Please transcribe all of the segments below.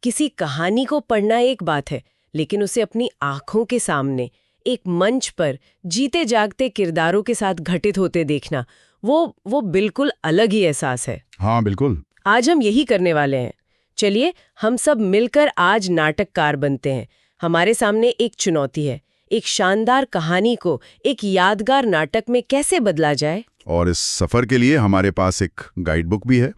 किसी कहानी को पढ़ना एक बात है, लेकिन उसे अपनी आंखों के सामने एक मंच पर जीते जागते किरदारों के साथ घटित होते देखना, वो बिल्कुल अलग ही एहसास है। हाँ बिल्कुल। आज हम यही करने वाले हैं। चलिए हम सब मिलकर आज नाटककार बनते हैं। हमारे सामने एक चुनौती है, एक शानदार कहानी को एक यादगार नाटक में कैसे बदला जाए। और इस सफर के लिए हमारे पास एक गाइड बुक भी है,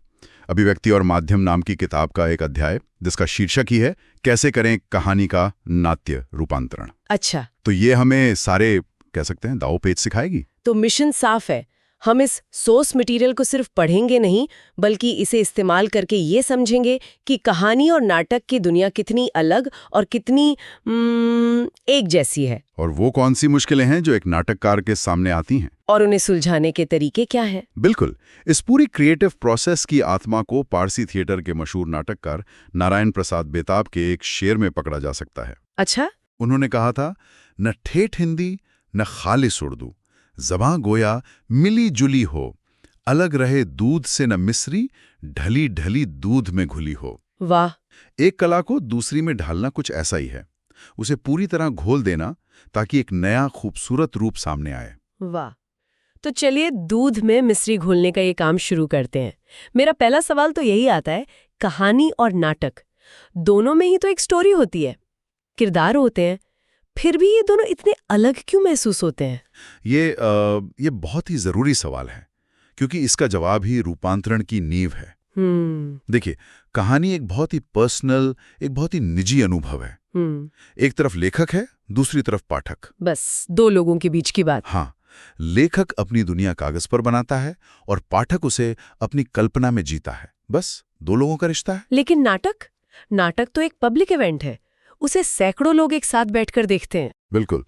अभिव्यक्ति और माध्यम नाम की किताब का एक अध्याय, जिसका शीर्षक ही है कैसे करें कहानी का नाट्य रूपांतरण। अच्छा, तो ये हमें सारे कह सकते हैं दांव पेच सिखाएगी। तो मिशन साफ है। हम इस सोर्स मटेरियल को सिर्फ पढ़ेंगे नहीं, बल्कि इसे इस्तेमाल करके ये समझेंगे कि कहानी और नाटक की दुनिया कितनी अलग और कितनी एक जैसी है। और वो कौन सी मुश्किलें हैं जो एक नाटककार के सामने आती हैं, और उन्हें सुलझाने के तरीके क्या हैं। बिल्कुल। इस पूरी क्रिएटिव प्रोसेस की आत्मा को पारसी थिएटर के मशहूर नाटककार नारायण प्रसाद बेताब के एक शेर में पकड़ा जा सकता है। अच्छा, उन्होंने कहा था, न ठेठ हिंदी न खालिस उर्दू, ज़बां गोया मिली जुली हो, अलग रहे दूध से न मिस्री, ढली ढली दूध में घुली हो। वाह। एक कला को दूसरी में ढालना कुछ ऐसा ही है, उसे पूरी तरह घोल देना ताकि एक नया खूबसूरत रूप सामने आए। वाह। तो चलिए दूध में मिश्री घोलने का ये काम शुरू करते हैं। मेरा पहला सवाल तो यही आता है, कहानी और नाटक दोनों में ही तो एक स्टोरी होती है, किरदार होते हैं, फिर भी ये दोनों इतने अलग क्यों महसूस होते हैं? ये बहुत ही जरूरी सवाल है, क्योंकि इसका जवाब ही रूपांतरण की नींव है। देखिए, कहानी एक बहुत ही पर्सनल, एक बहुत ही निजी अनुभव है। एक तरफ लेखक है, दूसरी तरफ पाठक। बस दो लोगों के बीच की बात। हाँ, लेखक अपनी दुनिया कागज पर बनाता है और पाठक उसे अपनी कल्पना में जीता है। बस दो लोगों का रिश्ता है। लेकिन नाटक तो एक पब्लिक इवेंट है, उसे सैकड़ों लोग एक साथ बैठकर देखते हैं। बिल्कुल,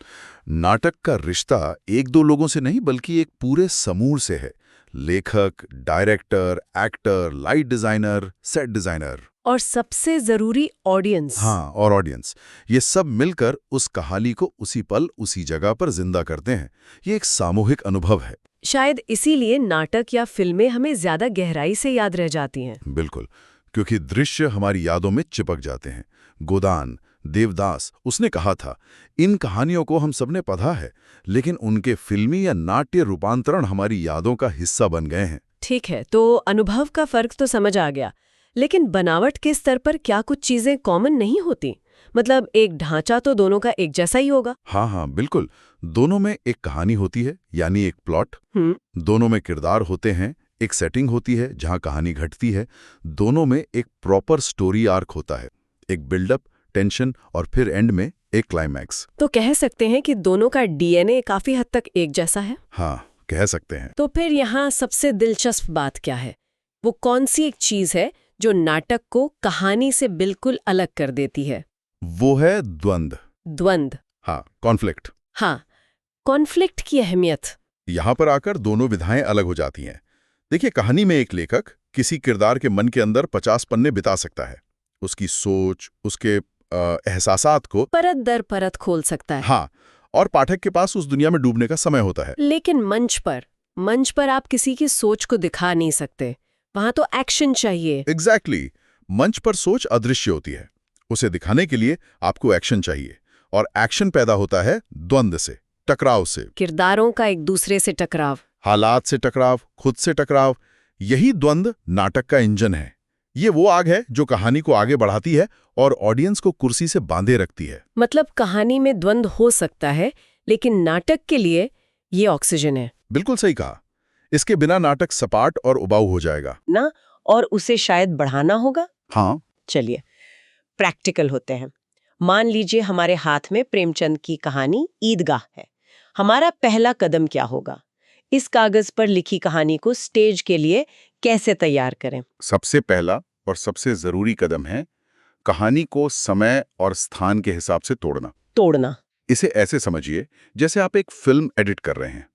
नाटक का रिश्ता एक दो लोगों से नहीं बल्कि एक पूरे समूह से है। लेखक, director, actor, light designer, set designer और सबसे जरूरी ऑडियंस। हाँ, और ऑडियंस, ये सब मिलकर उस कहानी को उसी पल उसी जगह पर जिंदा करते हैं। ये एक सामूहिक अनुभव है। शायद इसीलिए नाटक या फिल्में हमें ज्यादा गहराई से याद रह जाती हैं। बिल्कुल, क्योंकि दृश्य हमारी यादों में चिपक जाते हैं। गोदान, देवदास, उसने कहा था, इन कहानियों को हम सबने पढ़ा है, लेकिन उनके फिल्मी या नाट्य रूपांतरण हमारी यादों का हिस्सा बन गए हैं। ठीक है, तो अनुभव का फर्क तो समझ आ गया, लेकिन बनावट के स्तर पर क्या कुछ चीजें कॉमन नहीं होती? मतलब एक ढांचा तो दोनों का एक जैसा ही होगा। हाँ, बिल्कुल। दोनों में एक कहानी होती है, यानी एक प्लॉट। दोनों में किरदार होते हैं, एक सेटिंग होती है जहां कहानी घटती है। दोनों में एक प्रॉपर स्टोरी आर्क होता है, एक बिल्डअप, टेंशन और फिर एंड में एक क्लाइमैक्स। तो कह सकते हैं कि दोनों का डीएनए काफी हद तक एक जैसा है। हाँ, कह सकते हैं। तो फिर यहाँ सबसे दिलचस्प बात क्या है? वो कौन सी एक चीज है जो नाटक को कहानी से बिल्कुल अलग कर देती है? वो है द्वंद्व। हाँ, कॉन्फ्लिक्ट। हाँ, कॉन्फ्लिक्ट की अहमियत। यहाँ पर आकर दोनों विधाएं अलग हो जाती हैं। देखिए, कहानी में एक लेखक किसी किरदार के मन के अंदर 50 पन्ने बिता सकता है, उसकी सोच, उसके एहसासात को परत दर परत खोल सकता है। हाँ, और पाठक के पास उस दुनिया में डूबने का समय होता है। लेकिन मंच पर आप किसी की सोच को दिखा नहीं सकते, वहां तो एक्शन चाहिए। एग्जैक्टली। मंच पर सोच अदृश्य होती है, उसे दिखाने के लिए आपको एक्शन चाहिए, और एक्शन पैदा होता है द्वंद्व से, टकराव से। किरदारों का एक दूसरे से टकराव, हालात से टकराव, खुद से टकराव। यही द्वंद्व नाटक का इंजन है। ये वो आग है जो कहानी को आगे बढ़ाती है और ऑडियंस को कुर्सी से बांधे रखती है। मतलब कहानी में द्वंद्व हो सकता है, लेकिन नाटक के लिए ये ऑक्सीजन है। बिल्कुल सही कहा। इसके बिना नाटक सपाट और उबाऊ हो जाएगा ना, और उसे शायद बढ़ाना होगा। हाँ, चलिए प्रैक्टिकल होते हैं। मान लीजिए हमारे हाथ में प्रेमचंद की कहानी ईदगाह है। हमारा पहला कदम क्या होगा? इस कागज पर लिखी कहानी को स्टेज के लिए कैसे तैयार करें? सबसे पहला और सबसे जरूरी कदम है कहानी को समय और स्थान के हिसाब से तोड़ना। इसे ऐसे समझिए जैसे आप एक फिल्म एडिट कर रहे हैं।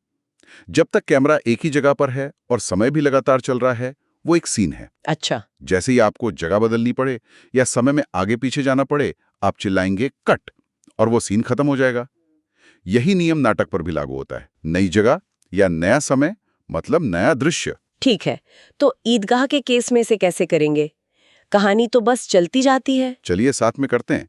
जब तक कैमरा एक ही जगह पर है और समय भी लगातार चल रहा है, वो एक सीन है। अच्छा। जैसे ही आपको जगह बदलनी पड़े या समय में आगे पीछे जाना पड़े, आप चिल्लाएंगे कट, और वो सीन खत्म हो जाएगा। यही नियम नाटक पर भी लागू होता है। नई जगह या नया समय मतलब नया दृश्य। ठीक है, तो ईदगाह के केस में इसे कैसे करेंगे? कहानी तो बस चलती जाती है। चलिए साथ में करते हैं।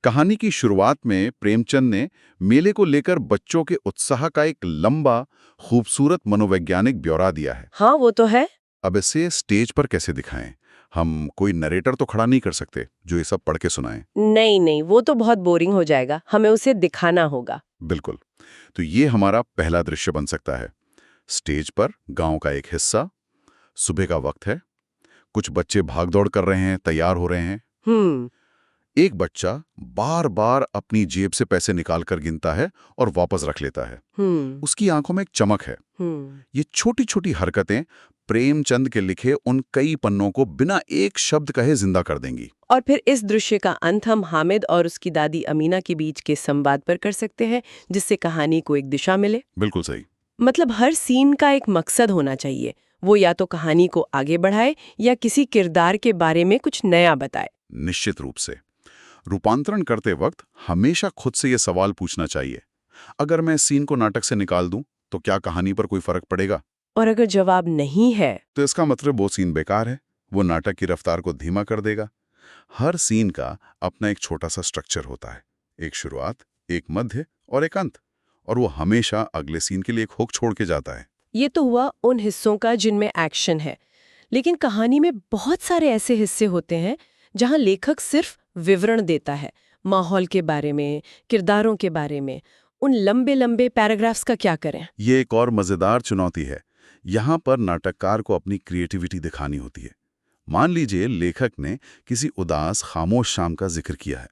कहानी की शुरुआत में प्रेमचंद ने मेले को लेकर बच्चों के उत्साह का एक लंबा, खूबसूरत मनोवैज्ञानिक ब्यौरा दिया है। हाँ, वो तो है। अब इसे स्टेज पर कैसे दिखाएं? हम कोई नरेटर तो खड़ा नहीं कर सकते जो ये सब पढ़ के सुनाए। नहीं नहीं, वो तो बहुत बोरिंग हो जाएगा, हमें उसे दिखाना होगा। बिल्कुल। तो ये हमारा पहला दृश्य बन सकता है। स्टेज पर गांव का एक हिस्सा, सुबह का वक्त है, कुछ बच्चे भागदौड़ कर रहे हैं, तैयार हो रहे हैं। एक बच्चा बार बार अपनी जेब से पैसे निकालकर गिनता है और वापस रख लेता है। उसकी आंखों में एक चमक है। ये छोटी छोटी हरकतें प्रेमचंद के लिखे उन कई पन्नों को बिना एक शब्द कहे जिंदा कर देंगी। और फिर इस दृश्य का अंत हम हामिद और उसकी दादी अमीना के बीच के संवाद पर कर सकते हैं, जिससे कहानी को एक दिशा मिले। बिल्कुल सही। मतलब हर सीन का एक मकसद होना चाहिए। वो या तो कहानी को आगे बढ़ाए या किसी किरदार के बारे में कुछ नया बताए। निश्चित रूप से। रूपांतरण करते वक्त हमेशा खुद से ये सवाल पूछना चाहिए, अगर मैं इस सीन को नाटक से निकाल दूं तो क्या कहानी पर कोई फर्क पड़ेगा? और अगर जवाब नहीं है तो इसका मतलब वो सीन बेकार है, वो नाटक की रफ्तार को धीमा कर देगा। हर सीन का अपना एक छोटा सा स्ट्रक्चर होता है, एक शुरुआत, एक मध्य और एक अंत, और वो हमेशा अगले सीन के लिए एक हुक छोड़ के जाता है। ये तो हुआ उन हिस्सों का जिनमें एक्शन है, लेकिन कहानी में बहुत सारे ऐसे हिस्से होते हैं जहां लेखक सिर्फ विवरण देता है, माहौल के बारे में, किरदारों के बारे में। उन लंबे लंबे पैराग्राफ्स का क्या करें? ये एक और मजेदार चुनौती है। यहाँ पर नाटककार को अपनी क्रिएटिविटी दिखानी होती है। मान लीजिए लेखक ने किसी उदास खामोश शाम का जिक्र किया है,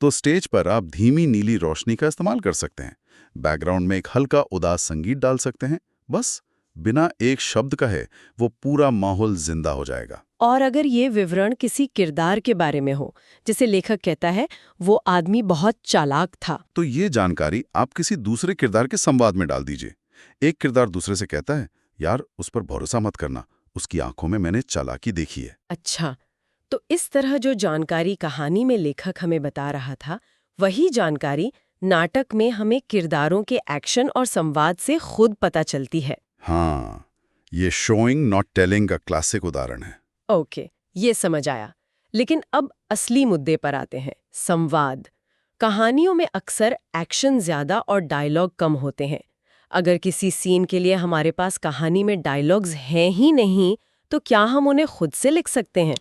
तो स्टेज पर आप धीमी नीली रोशनी का इस्तेमाल कर सकते हैं, बैकग्राउंड में एक हल्का उदास संगीत डाल सकते हैं। बस बिना एक शब्द कहे वो पूरा माहौल जिंदा हो जाएगा। और अगर ये विवरण किसी किरदार के बारे में हो, जैसे लेखक कहता है वो आदमी बहुत चालाक था, तो ये जानकारी आप किसी दूसरे किरदार के संवाद में डाल दीजिए। एक किरदार दूसरे से कहता है, यार उस पर भरोसा मत करना, उसकी आंखों में मैंने चालाकी देखी है। अच्छा, तो इस तरह जो जानकारी कहानी में लेखक हमें बता रहा था, वही जानकारी नाटक में हमें किरदारों के एक्शन और संवाद से खुद पता चलती है। हाँ, ये शोइंग नॉट टेलिंग का क्लासिक उदाहरण है। ओके, ये समझ आया। लेकिन अब असली मुद्दे पर आते हैं, संवाद। कहानियों में अक्सर एक्शन ज्यादा और डायलॉग कम होते हैं। अगर किसी सीन के लिए हमारे पास कहानी में डायलॉग्स हैं ही नहीं, तो क्या हम उन्हें खुद से लिख सकते हैं?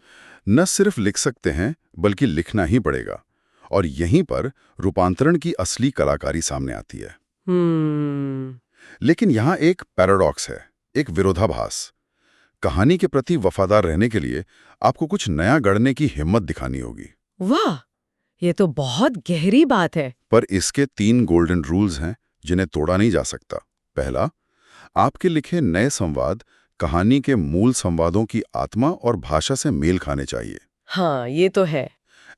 न सिर्फ लिख सकते हैं, बल्कि लिखना ही पड़ेगा। और यहीं पर रूपांतरण की असली कलाकारी सामने आती है। लेकिन यहाँ एक पैराडॉक्स है, एक विरोधाभास। कहानी के प्रति वफादार रहने के लिए आपको कुछ नया गढ़ने की हिम्मत दिखानी होगी। वाह, ये तो बहुत गहरी बात है। पर इसके 3 गोल्डन रूल्स हैं जिन्हें तोड़ा नहीं जा सकता। पहला, आपके लिखे नए संवाद कहानी के मूल संवादों की आत्मा और भाषा से मेल खाने चाहिए। हाँ, ये तो है।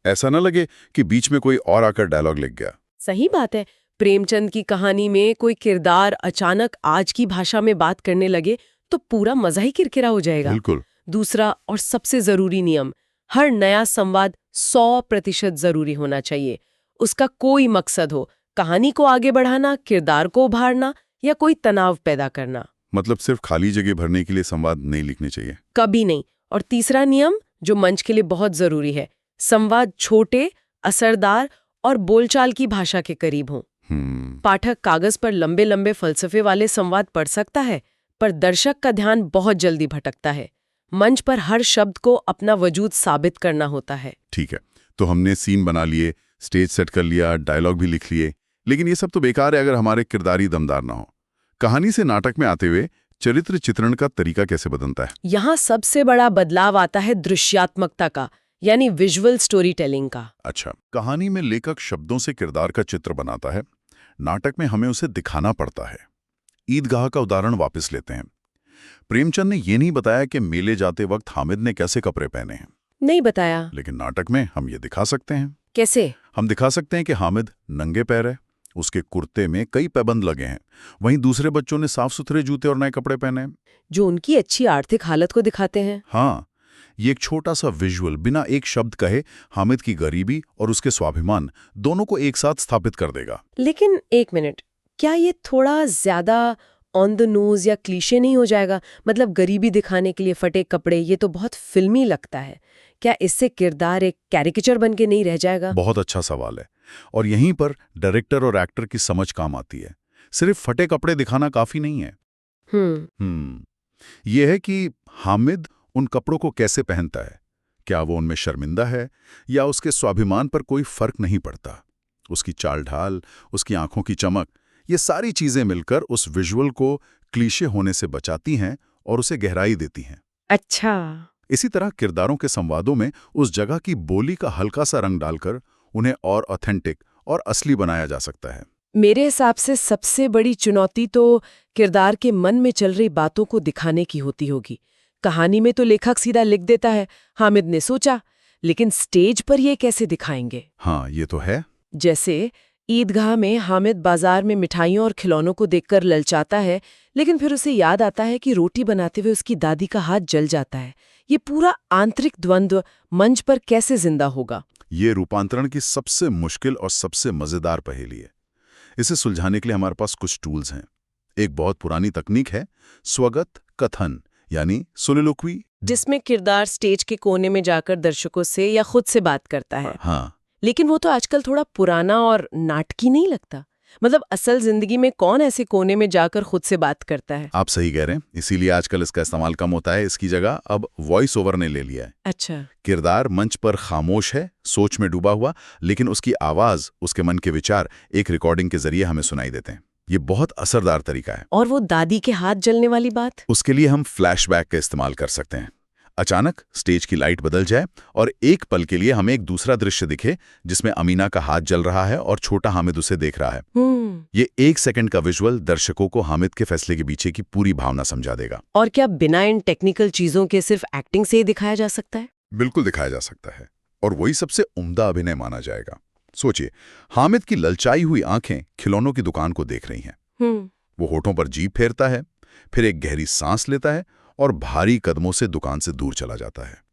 ऐसा न लगे कि बीच में कोई और आकर डायलॉग लिख गया। सही बात है। प्रेमचंद की कहानी में कोई किरदार अचानक आज की भाषा में बात करने लगे तो पूरा मजा ही किरकिरा हो जाएगा। बिल्कुल। दूसरा और सबसे जरूरी नियम, हर नया संवाद 100% जरूरी होना चाहिए। उसका कोई मकसद हो, कहानी को आगे बढ़ाना, किरदार को उभारना या कोई तनाव पैदा करना। मतलब सिर्फ खाली जगह भरने के लिए संवाद नहीं लिखने चाहिए। कभी नहीं। और तीसरा नियम, जो मंच के लिए बहुत जरूरी है, संवाद छोटे, असरदार और बोलचाल की भाषा के करीब हों। पाठक कागज पर लंबे लंबे फलसफे वाले संवाद पढ़ सकता है, पर दर्शक का ध्यान बहुत जल्दी भटकता है। मंच पर हर शब्द को अपना वजूद साबित करना होता है। ठीक है, तो हमने सीन बना लिए, स्टेज सेट कर लिया, डायलॉग भी लिख लिए, लेकिन ये सब तो बेकार है अगर हमारे किरदारी दमदार ना हो। कहानी से नाटक में आते हुए चरित्र चित्रण का तरीका कैसे बदलता है? यहाँ सबसे बड़ा बदलाव आता है दृश्यात्मकता का, यानी विजुअल स्टोरी टेलिंग का। अच्छा, कहानी में लेखक शब्दों से किरदार का चित्र बनाता है, नाटक में हमें उसे दिखाना पड़ता है। ईदगाह का उदाहरण वापस लेते हैं। प्रेमचंद ने ये नहीं बताया कि मेले जाते वक्त हामिद ने कैसे कपड़े पहने हैं। नहीं बताया। लेकिन नाटक में हम ये दिखा सकते हैं। कैसे? हम दिखा सकते हैं कि हामिद नंगे पैर है, उसके कुर्ते में कई पैबंद लगे हैं, वहीं दूसरे बच्चों ने साफ सुथरे जूते और नए कपड़े पहने हैं, जो उनकी अच्छी आर्थिक हालत को दिखाते हैं। हाँ, ये एक छोटा सा विजुअल बिना एक शब्द कहे हामिद की गरीबी और उसके स्वाभिमान दोनों को एक साथ स्थापित कर देगा। लेकिन एक मिनट, क्या ये थोड़ा ज्यादा ऑन द नोज या क्लीशे नहीं हो जाएगा? मतलब गरीबी दिखाने के लिए फटे कपड़े, ये तो बहुत फिल्मी लगता है। क्या इससे किरदार एक कैरिकेचर बन के नहीं रह जाएगा? बहुत अच्छा सवाल है। और यहीं पर डायरेक्टर और एक्टर की समझ काम आती है। सिर्फ फटे कपड़े दिखाना काफी नहीं है। ये है कि हामिद उन कपड़ों को कैसे पहनता है। क्या वो उनमें शर्मिंदा है या उसके स्वाभिमान पर कोई फर्क नहीं पड़ता। उसकी चाल ढाल, उसकी आंखों की चमक, ये सारी चीजें मिलकर उस विजुअल को क्लीशे होने से बचाती हैं और उसे गहराई देती हैं। अच्छा। इसी तरह किरदारों के संवादों में उस जगह की बोली का हल्का सा रंग डालकर उन्हें और ऑथेंटिक और असली बनाया जा सकता है। मेरे हिसाब से सबसे बड़ी चुनौती तो किरदार के मन में चल रही बातों को दिखाने की होती होगी। कहानी में तो लेखक सीधा लिख देता है, हामिद ने सोचा, लेकिन स्टेज पर ये कैसे दिखाएंगे? हाँ, ये तो है। जैसे ईदगाह में हामिद बाजार में मिठाइयों और खिलौनों को देखकर ललचाता है, लेकिन फिर उसे याद आता है कि रोटी बनाते हुए उसकी दादी का हाथ जल जाता है। ये पूरा आंतरिक द्वंद्व मंच पर कैसे जिंदा होगा? ये रूपांतरण की सबसे मुश्किल और सबसे मजेदार पहेली है। इसे सुलझाने के लिए हमारे पास कुछ टूल्स हैं। एक बहुत पुरानी तकनीक है स्वगत कथन, यानी सोलिलोक्वी, जिसमें किरदार स्टेज के कोने में जाकर दर्शकों से या खुद से बात करता है। हाँ, लेकिन वो तो आजकल थोड़ा पुराना और नाटकी नहीं लगता। मतलब असल जिंदगी में कौन ऐसे कोने में जाकर खुद से बात करता है? आप सही कह रहे हैं। इसीलिए आजकल इसका इस्तेमाल कम होता है। इसकी जगह अब वॉइस ओवर ने ले लिया है। अच्छा। किरदार मंच पर खामोश है, सोच में डूबा हुआ, लेकिन उसकी आवाज, उसके मन के विचार एक रिकॉर्डिंग के जरिए हमें सुनाई देते हैं। ये बहुत असरदार तरीका है। और वो दादी के हाथ जलने वाली बात? उसके लिए हम फ्लैशबैक का इस्तेमाल कर सकते हैं। अचानक स्टेज की लाइट बदल जाए और एक पल के लिए हमें एक दूसरा दृश्य दिखे जिसमें अमीना का हाथ जल रहा है और छोटा हामिद उसे देख रहा है। ये 1 सेकंड का विजुअल दर्शकों को हामिद के फैसले के पीछे की पूरी भावना समझा देगा। और क्या बिना इन टेक्निकल चीजों के सिर्फ एक्टिंग से ही दिखाया जा सकता है? बिल्कुल दिखाया जा सकता है, और वही सबसे उम्दा अभिनय माना जाएगा। सोचिए, हामिद की ललचाई हुई आंखें खिलौनों की दुकान को देख रही हैं। वो होठों पर जीभ फेरता है, फिर एक गहरी सांस लेता है और भारी कदमों से दुकान से दूर चला जाता है।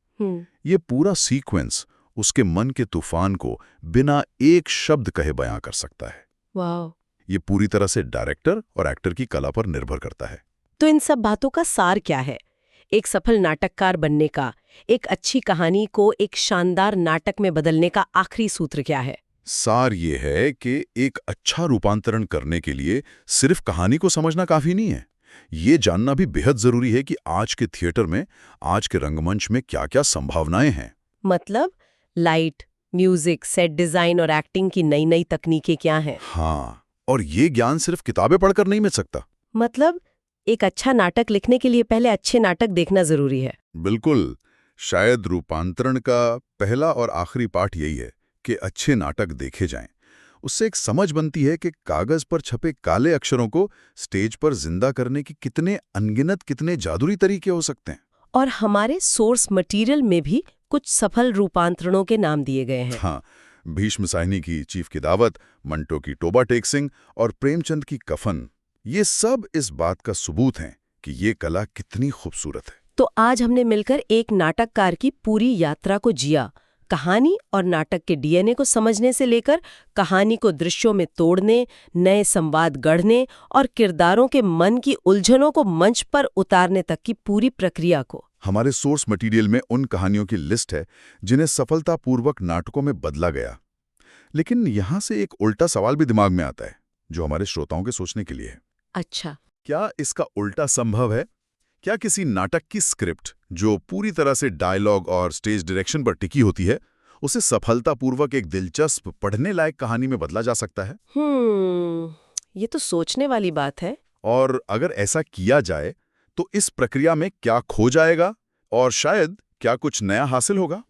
ये पूरा सीक्वेंस उसके मन के तूफान को बिना एक शब्द कहे बयां कर सकता है। वाह। ये पूरी तरह से डायरेक्टर और एक्टर की कला पर निर्भर करता है। तो इन सब बातों का सार क्या है? एक सफल नाटककार बनने का, एक अच्छी कहानी को एक शानदार नाटक में बदलने का आखिरी सूत्र क्या है? सार ये है कि एक अच्छा रूपांतरण करने के लिए सिर्फ कहानी को समझना काफी नहीं है। ये जानना भी बेहद जरूरी है कि आज के थिएटर में, आज के रंगमंच में क्या-क्या संभावनाएं हैं। मतलब लाइट, म्यूजिक, सेट डिजाइन और एक्टिंग की नई-नई तकनीकें क्या हैं? हाँ, और ये ज्ञान सिर्फ किताबें पढ़कर नहीं मिल सकता। मतलब एक अच्छा नाटक लिखने के लिए पहले अच्छे नाटक देखना जरूरी है। बिल्कुल। शायद रूपांतरण का पहला और आखिरी पाठ यही है कि अच्छे नाटक देखे जाएं। उससे एक समझ बनती है कि कागज पर छपे काले अक्षरों को स्टेज पर जिंदा करने की कितने अनगिनत, कितने जादुई तरीके हो सकते हैं। और हमारे सोर्स मटेरियल में भी कुछ सफल रूपांतरणों के नाम दिए गए हैं। हाँ, भीष्म साहनी की चीफ की दावत, मंटो की टोबा टेक सिंह और प्रेमचंद की कफन, ये सब इस बात का सबूत हैं कि ये कला कितनी खूबसूरत है। तो आज हमने मिलकर एक नाटककार की पूरी यात्रा को जिया। कहानी और नाटक के डीएनए को समझने से लेकर कहानी को दृश्यों में तोड़ने, नए संवाद गढ़ने और किरदारों के मन की उलझनों को मंच पर उतारने तक की पूरी प्रक्रिया को। हमारे सोर्स मटेरियल में उन कहानियों की लिस्ट है जिन्हें सफलतापूर्वक नाटकों में बदला गया। लेकिन यहाँ से एक उल्टा सवाल भी दिमाग में आता है, जो हमारे श्रोताओं के सोचने के लिए है। अच्छा। क्या इसका उल्टा संभव है? क्या किसी नाटक की स्क्रिप्ट, जो पूरी तरह से डायलॉग और स्टेज डायरेक्शन पर टिकी होती है, उसे सफलतापूर्वक एक दिलचस्प, पढ़ने लायक कहानी में बदला जा सकता है? ये तो सोचने वाली बात है। और अगर ऐसा किया जाए, तो इस प्रक्रिया में क्या खो जाएगा और शायद क्या कुछ नया हासिल होगा?